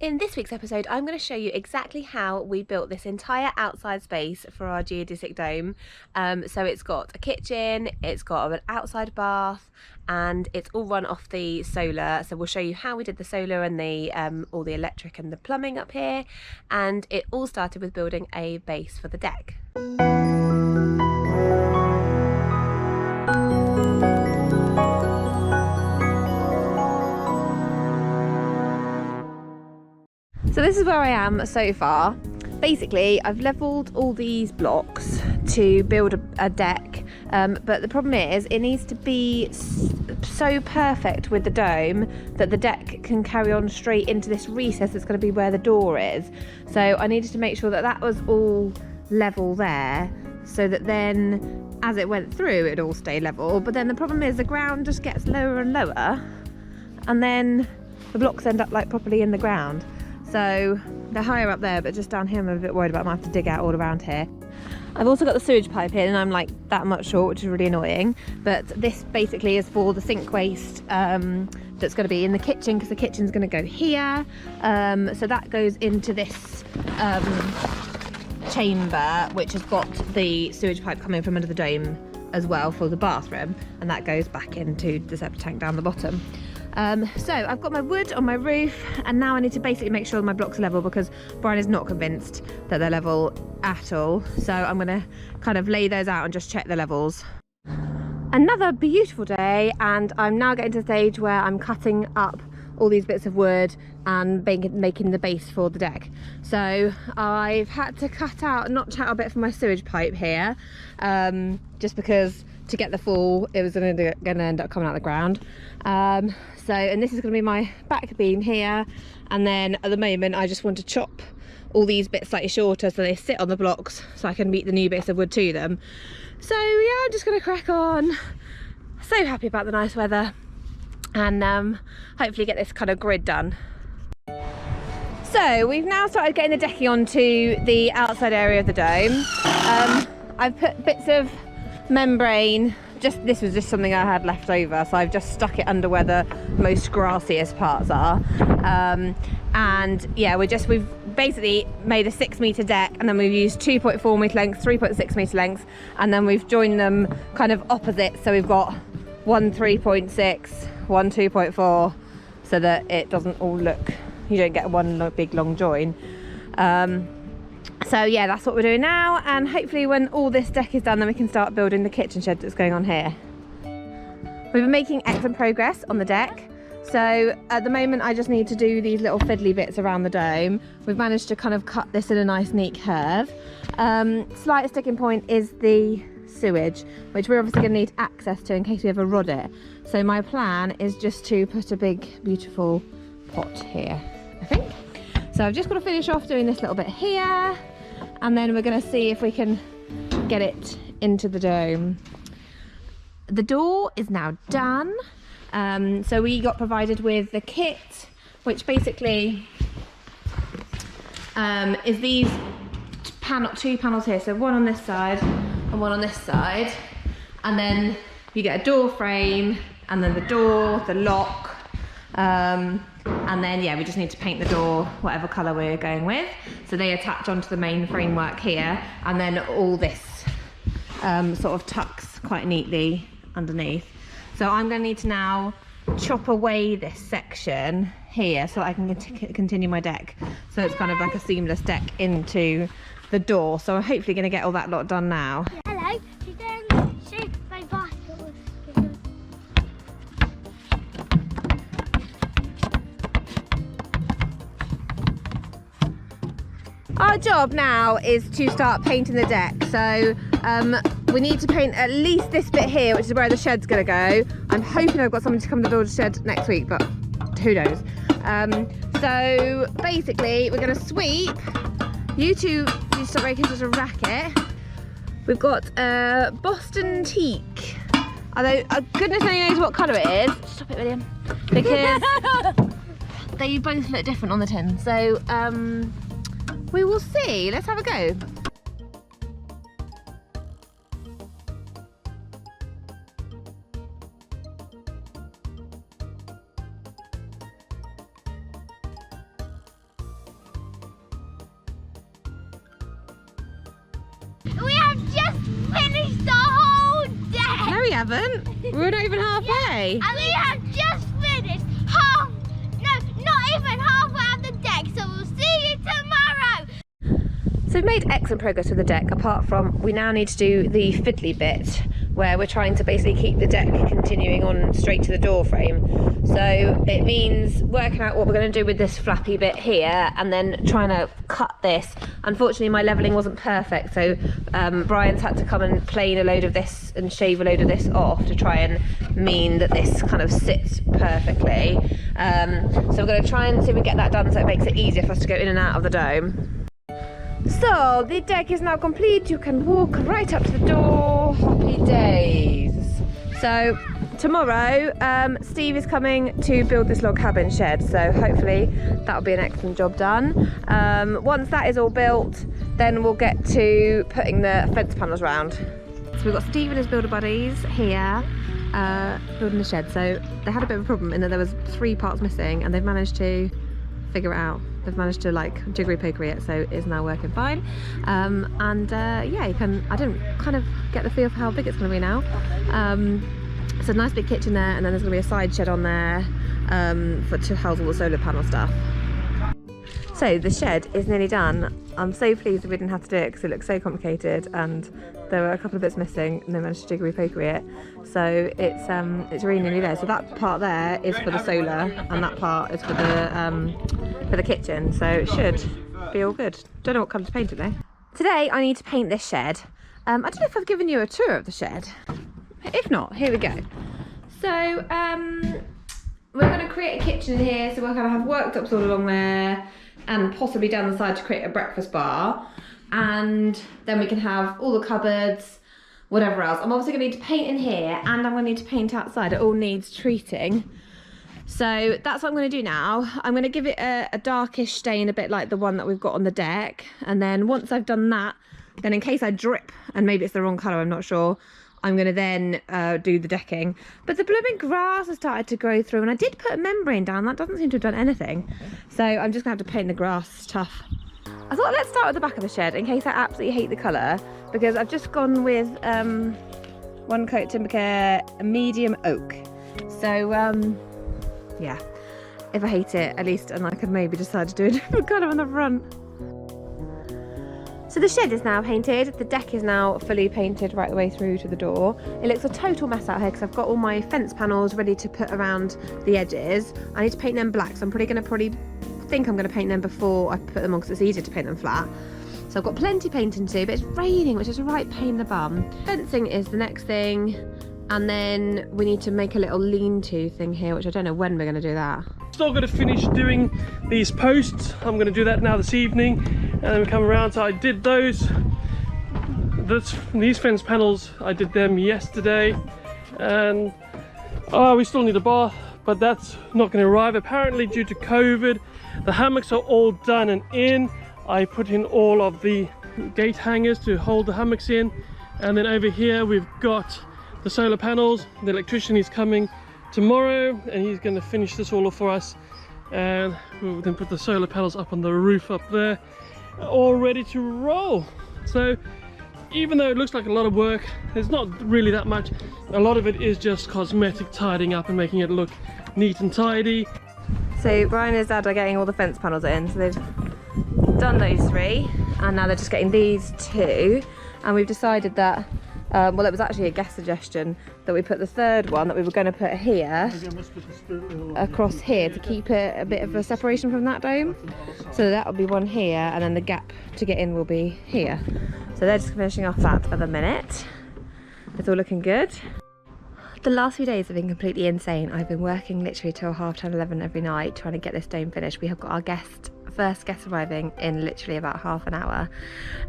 In this week's episode, I'm going to show you exactly how we built this entire outside space for our geodesic dome. So it's got a kitchen, it's got an outside bath, and it's all run off the solar. So we'll show you how we did the solar and the all the electric and the plumbing up here. And it all started with building a base for the deck. So this is where I am so far. Basically, I've levelled all these blocks to build a deck, but the problem is it needs to be so perfect with the dome that the deck can carry on straight into this recess that's going to be where the door is. So I needed to make sure that that was all level there, so that then as it went through it'd all stay level. But then the problem is the ground just gets lower and lower, and then the blocks end up like properly in the ground. So they're higher up there, but just down here I'm a bit worried about. I might have to dig out all around here. I've also got the sewage pipe in, and I'm like that much short, which is really annoying. But this basically is for the sink waste that's going to be in the kitchen, because the kitchen's going to go here. So that goes into this chamber, which has got the sewage pipe coming from under the dome as well for the bathroom, and that goes back into the septic tank down the bottom. So I've got my wood on my roof, and now I need to basically make sure my blocks are level, because Brian is not convinced that they're level at all. So I'm going to kind of lay those out and just check the levels. Another beautiful day, and I'm now getting to the stage where I'm cutting up all these bits of wood and making the base for the deck. So I've had to notch out a bit from my sewage pipe here, just because to get the full, it was going to end up coming out of the ground. And this is going to be my back beam here, and then at the moment I just want to chop all these bits slightly shorter so they sit on the blocks, so I can meet the new bits of wood to them. So yeah, I'm just going to crack on. So happy about the nice weather, and hopefully get this kind of grid done. So we've now started getting the decking onto the outside area of the dome. I've put bits of membrane, this was just something I had left over, so I've just stuck it under where the most grassiest parts are. And yeah, we've basically made a 6-metre deck, and then we've used 2.4 metre lengths, 3.6 metre lengths, and then we've joined them kind of opposite, so we've got one 3.6, one 2.4, so that it doesn't all look, you don't get one big long join. So yeah, that's what we're doing now, and hopefully when all this deck is done, then we can start building the kitchen shed that's going on here. We've been making excellent progress on the deck. So at the moment I just need to do these little fiddly bits around the dome. We've managed to kind of cut this in a nice neat curve. Slight sticking point is the sewage, which we're obviously going to need access to in case we ever rod it. So my plan is just to put a big beautiful pot here, I think. So I've just got to finish off doing this little bit here, and then we're going to see if we can get it into the dome. The door is now done. So we got provided with the kit, which basically is these two panels here. So one on this side and one on this side. And then you get a door frame, and then the door, the lock, and then yeah, we just need to paint the door whatever colour we're going with. So they attach onto the main framework here, and then all this sort of tucks quite neatly underneath. So I'm going to need to now chop away this section here so I can continue my deck, so it's kind of like a seamless deck into the door. So I'm hopefully going to get all that lot done now. Hello, show my basket. Our job now is to start painting the deck. So we need to paint at least this bit here, which is where the shed's going to go. I'm hoping I've got someone to come to the door to shed next week, but who knows. So basically we're going to sweep. You stop making such a racket. We've got Boston teak. Although goodness only knows what colour it is. Stop it, William. Because they both look different on the tin. So we will see. Let's have a go. haven't. We're not even halfway. And we have just finished half, no, not even halfway of the deck, so we'll see you tomorrow. So we've made excellent progress with the deck, apart from we now need to do the fiddly bit, where we're trying to basically keep the deck continuing on straight to the door frame. So it means working out what we're going to do with this flappy bit here, and then trying to cut this. Unfortunately, my levelling wasn't perfect, so Brian's had to come and plane a load of this and shave a load of this off to try and mean that this kind of sits perfectly. So we're going to try and see if we can get that done so it makes it easier for us to go in and out of the dome. So the deck is now complete. You can walk right up to the door. Happy days. So tomorrow Steve is coming to build this log cabin shed, so hopefully that'll be an excellent job done. Once that is all built, then we'll get to putting the fence panels round. So we've got Steve and his builder buddies here building the shed. So they had a bit of a problem in that there was 3 parts missing, and they've managed to figure it out. They've managed to like jiggery pokery it, so it's now working fine. Yeah, you can, I don't kind of get the feel for how big it's going to be now. It's a nice big kitchen there, and then there's going to be a side shed on there to house all the solar panel stuff. So the shed is nearly done. I'm so pleased that we didn't have to do it because it looks so complicated, and there were a couple of bits missing, and they managed to jiggery pokery it. So it's really nearly there. So that part there is for the solar, and that part is for the kitchen. So it should be all good. Don't know what colour to paint it though. Today I need to paint this shed. I don't know if I've given you a tour of the shed. If not, here we go. So we're going to create a kitchen in here. So we're going to have worktops all along there, and possibly down the side to create a breakfast bar, and then we can have all the cupboards, whatever else. I'm obviously going to need to paint in here, and I'm going to need to paint outside. It all needs treating. So that's what I'm going to do now. I'm going to give it a darkish stain, a bit like the one that we've got on the deck, and then once I've done that, then in case I drip, and maybe it's the wrong colour, I'm not sure, I'm going to then do the decking. But the blooming grass has started to grow through, and I did put a membrane down. That doesn't seem to have done anything. So I'm just going to have to paint the grass. It's tough. I thought let's start with the back of the shed in case I absolutely hate the colour, because I've just gone with one coat Timbercare medium oak. So yeah, if I hate it, at least, and I could maybe decide to do a different colour on the front. So the shed is now painted, the deck is now fully painted right the way through to the door. It looks a total mess out here because I've got all my fence panels ready to put around the edges. I need to paint them black, so I'm probably going to paint them before I put them on, because it's easier to paint them flat. So I've got plenty painting to do, but it's raining, which is a right pain in the bum. Fencing is the next thing, and then we need to make a little lean-to thing here, which I don't know when we're going to do that. Still got to finish doing these posts. I'm going to do that now this evening, and then we come around. So I did those. These fence panels, I did them yesterday, and we still need a bath, but that's not going to arrive apparently due to COVID. The hammocks are all done and in. I put in all of the gate hangers to hold the hammocks in, and then over here we've got the solar panels. The electrician is coming tomorrow, and he's going to finish this all off for us, and we'll then put the solar panels up on the roof up there, all ready to roll. So even though it looks like a lot of work, there's not really that much. A lot of it is just cosmetic tidying up and making it look neat and tidy. So Brian and his dad are getting all the fence panels in, so they've done those 3, and now they're just getting these 2, and we've decided that well, it was actually a guest suggestion that we put the 3rd one that we were going to put here across here to keep it a bit of a separation from that dome. So that'll be one here, and then the gap to get in will be here. So they're just finishing off that at the minute. It's all looking good. The last few days have been completely insane. I've been working literally till 10:30, 11 every night trying to get this dome finished. We have got our first guest arriving in literally about half an hour,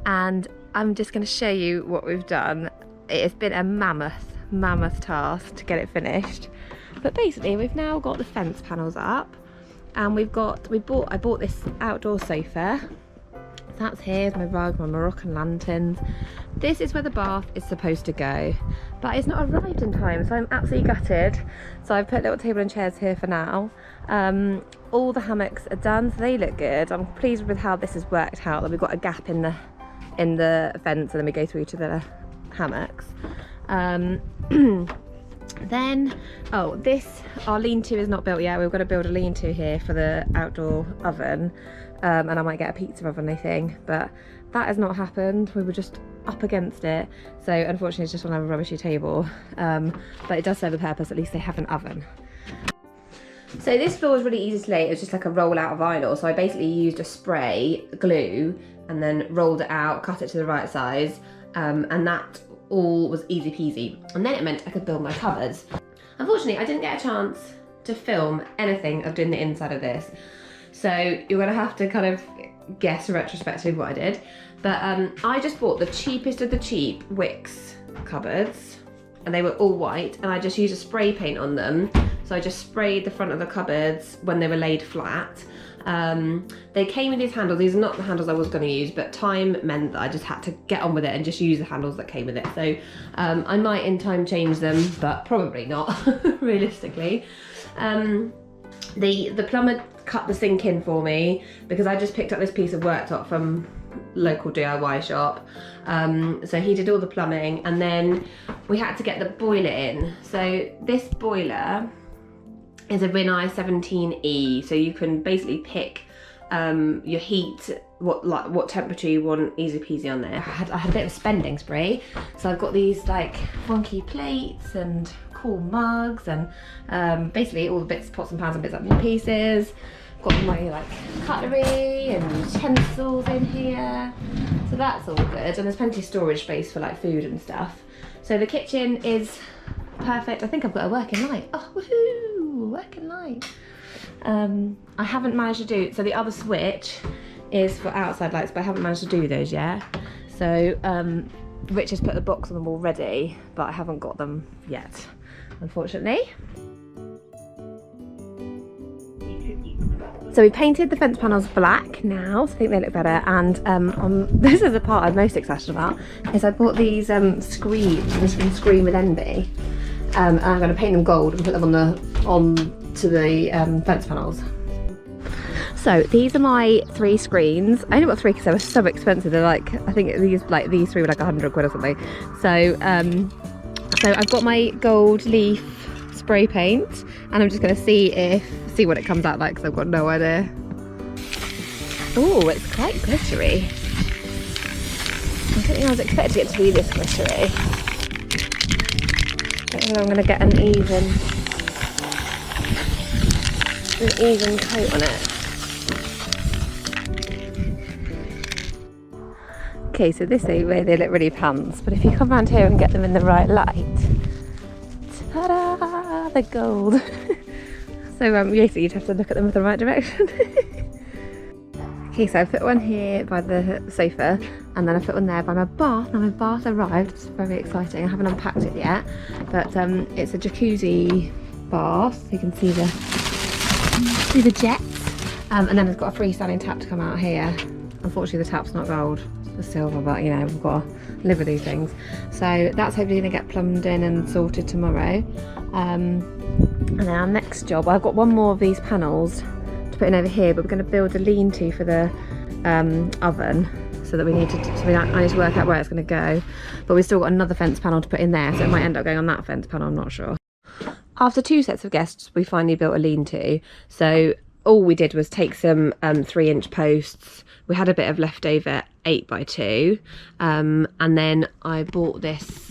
and I'm just going to show you what we've done. It has been a mammoth task to get it finished, but basically we've now got the fence panels up, and I bought this outdoor sofa. That's here, my rug, my Moroccan lanterns. This is where the bath is supposed to go, but it's not arrived in time, so I'm absolutely gutted. So I've put little table and chairs here for now. All the hammocks are done, so they look good. I'm pleased with how this has worked out, that we've got a gap in the fence, and then we go through to the hammocks. Then, oh, our lean-to is not built yet. We've got to build a lean-to here for the outdoor oven, and I might get a pizza oven, I think, but that has not happened. We were just up against it, so unfortunately it's just on a rubbishy table, but it does serve a purpose. At least they have an oven. So this floor was really easy to lay. It was just like a roll out of vinyl, so I basically used a spray glue and then rolled it out, cut it to the right size, and that all was easy peasy. And then it meant I could build my cupboards. Unfortunately, I didn't get a chance to film anything of doing the inside of this, so you're gonna have to kind of guess retrospectively what I did. But I just bought the cheapest of the cheap Wix cupboards, and they were all white, and I just used a spray paint on them. So I just sprayed the front of the cupboards when they were laid flat. They came with these handles. These are not the handles I was going to use, but time meant that I just had to get on with it and just use the handles that came with it. So I might in time change them, but probably not, realistically. The plumber cut the sink in for me because I just picked up this piece of worktop from local DIY shop. So he did all the plumbing, and then we had to get the boiler in. So this boiler is a Rinnai 17E, so you can basically pick your heat, what temperature you want, easy peasy on there. I had a bit of a spending spree, so I've got these like funky plates and cool mugs, and basically all the bits, pots and pans and bits and pieces. Got my like cutlery and utensils in here, so that's all good, and there's plenty of storage space for like food and stuff. So the kitchen is perfect. I think I've got a working light. Oh, woohoo, working light. I haven't managed to do, so the other switch is for outside lights, but I haven't managed to do those yet. So Rich has put the box on them already, but I haven't got them yet, unfortunately. So we painted the fence panels black now, so I think they look better. And this is the part I'm most excited about, is I bought these screens from Screen with Envy, and I'm going to paint them gold and put them onto the fence panels. So these are my 3 screens. I only got 3 because they were so expensive. They're like, I think these 3 were like 100 quid or something. So so I've got my gold leaf spray paint, and I'm just going to see what it comes out like, because I've got no idea. Oh, it's quite glittery. I don't think I was expecting it to be this glittery. I don't think I'm going to get an even coat on it. Okay, so this way they look really pants, but if you come around here and get them in the right light, ta-da, they're gold. So basically you'd have to look at them with the right direction. Okay, so I put one here by the sofa, and then I put one there by my bath. Now my bath arrived, it's very exciting. I haven't unpacked it yet, but it's a jacuzzi bath. You can see the jets, and then it's got a freestanding tap to come out here. Unfortunately the tap's not gold, it's silver, but you know, we've got to live with these things. So that's hopefully going to get plumbed in and sorted tomorrow. And then our next job, I've got one more of these panels to put in over here, but we're going to build a lean-to for the oven, so that I need to work out where it's going to go. But we've still got another fence panel to put in there, so it might end up going on that fence panel, I'm not sure. After 2 sets of guests, we finally built a lean-to. So all we did was take some 3-inch posts. We had a bit of leftover 8x2, and then I bought this,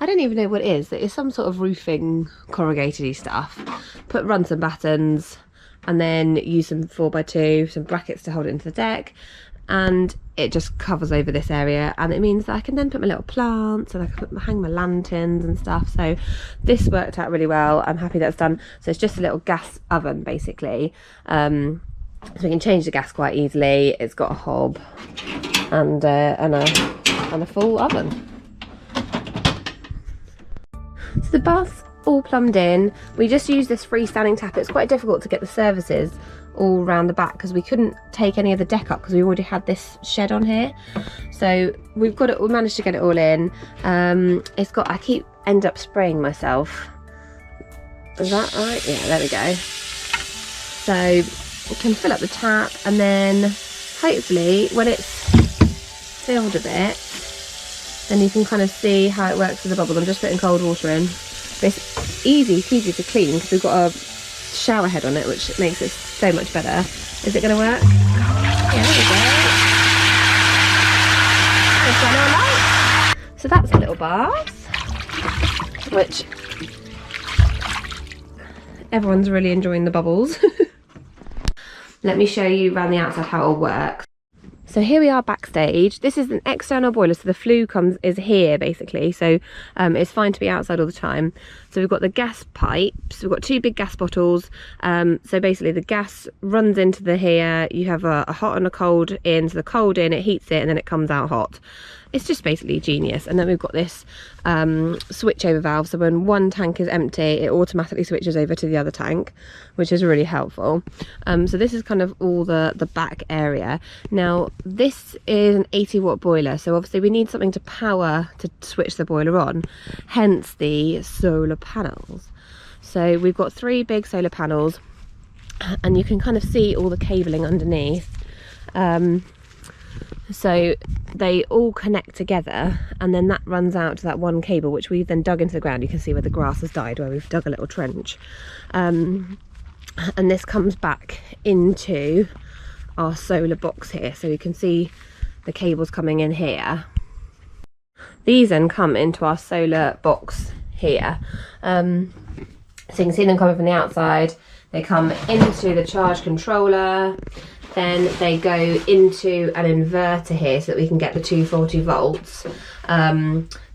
I don't even know what it is. It's some sort of roofing corrugated-y stuff. Run some battens, and then use some 4x2, some brackets to hold it into the deck, and it just covers over this area, and it means that I can then put my little plants, and I can hang my lanterns and stuff. So this worked out really well. I'm happy that's done. So it's just a little gas oven basically, so we can change the gas quite easily. It's got a hob and a full oven. So the bath's all plumbed in. We just use this freestanding tap. It's quite difficult to get the services all around the back because we couldn't take any of the deck up because we already had this shed on here. So we've got it, we managed to get it all in. It's got, I end up spraying myself. Is that right? Yeah, there we go. So we can fill up the tap, and then hopefully when it's filled a bit, and you can kind of see how it works with the bubbles. I'm just putting cold water in. But it's easy to clean because we've got a shower head on it, which makes it so much better. Is it going to work? Yeah, there we go. There's got no light. So that's a little bath, which everyone's really enjoying the bubbles. Let me show you around the outside how it all works. So here we are backstage. This is an external boiler, so the flue is here basically, so it's fine to be outside all the time. So we've got the gas pipes, we've got 2 big gas bottles, so basically the gas runs into here, you have a hot and a cold in, so the cold in, it heats it and then it comes out hot. It's just basically genius. And then we've got this switch over valve, so when one tank is empty it automatically switches over to the other tank, which is really helpful. So this is kind of all the back area. Now this is an 80-watt boiler, so obviously we need something to power to switch the boiler on, hence the solar panels. So we've got 3 big solar panels and you can kind of see all the cabling underneath. So they all connect together and then that runs out to that one cable, which we've then dug into the ground. You can see where the grass has died, where we've dug a little trench, and this comes back into our solar box here, so you can see the cables coming in here. These then come into our solar box here, so you can see them coming from the outside. They come into the charge controller, then they go into an inverter here so that we can get the 240 volts.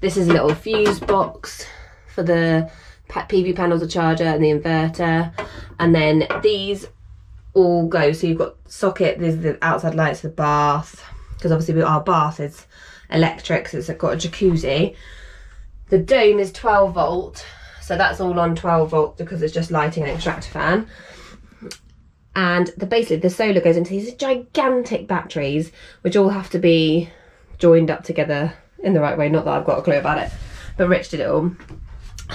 This is a little fuse box for the PV panels, the charger and the inverter, and then these all go, so you've got socket, these are the outside lights of the bath, because obviously our bath is electric, so it's got a jacuzzi. The dome is 12 volt, so that's all on 12 volt because it's just lighting an extractor fan. And basically the solar goes into these gigantic batteries, which all have to be joined up together in the right way. Not that I've got a clue about it, but Rich did it all.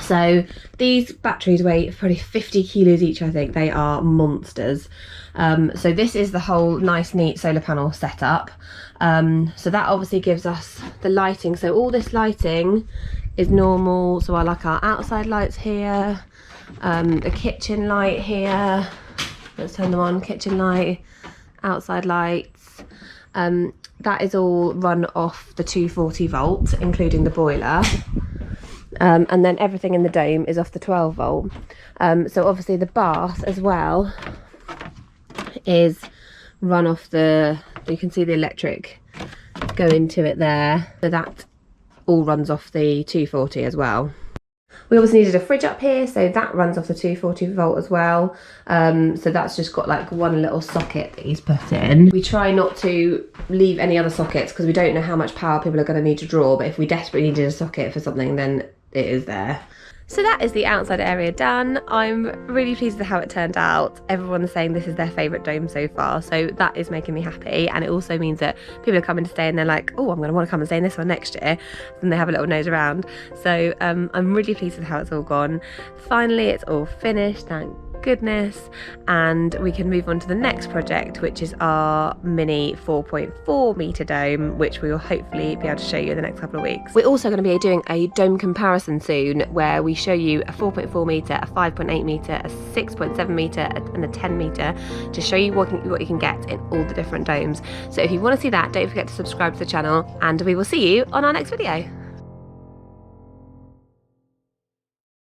So these batteries weigh probably 50 kilos each, I think. They are monsters. So this is the whole nice neat solar panel setup. So that obviously gives us the lighting. So all this lighting is normal. So I like our outside lights here, the kitchen light here. Let's turn them on. Kitchen light, outside lights. That is all run off the 240 volt, including the boiler. And then everything in the dome is off the 12 volt. So obviously the bath as well is run off you can see the electric go into it there. So that all runs off the 240 as well. We also needed a fridge up here, so that runs off the 240 volt as well. So that's just got like one little socket that he's put in. We try not to leave any other sockets because we don't know how much power people are going to need to draw, but if we desperately needed a socket for something, then it is there. So that is the outside area done. I'm really pleased with how it turned out. Everyone's saying this is their favourite dome so far, so that is making me happy, and it also means that people are coming to stay and they're like, oh, I'm going to want to come and stay in this one next year, and they have a little nose around. So I'm really pleased with how it's all gone. Finally, it's all finished, thank goodness, and we can move on to the next project, which is our mini 4.4 metre dome, which we will hopefully be able to show you in the next couple of weeks. We're also going to be doing a dome comparison soon, where we show you a 4.4 metre, a 5.8 metre, a 6.7 metre and a 10 metre, to show you what you can get in all the different domes. So if you want to see that, don't forget to subscribe to the channel, and we will see you on our next video.